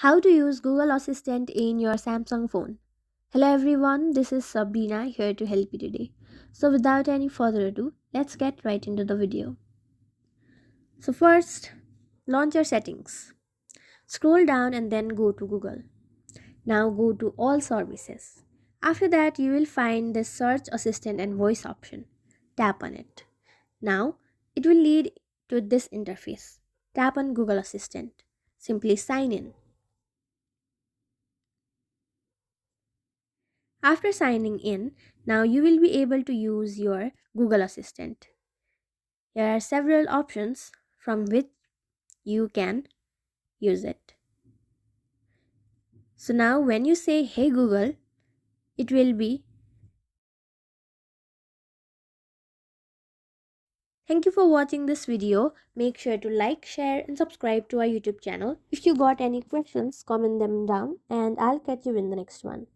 How to use Google Assistant in your Samsung phone. Hello everyone, this is Sabrina here to help you today. So without any further ado, let's get right into the video. So first, launch your settings. Scroll down and then go to Google. Now go to all services. After that, you will find the search assistant and voice option. Tap on it. Now, it will lead to this interface. Tap on Google Assistant. Simply sign in. After signing in, now you will be able to use your Google Assistant. There are several options from which you can use it. So now when you say hey Google, it will be. Thank you for watching this video. Make sure to like, share and subscribe to our YouTube channel. If you got any questions, comment them down and I'll catch you in the next one.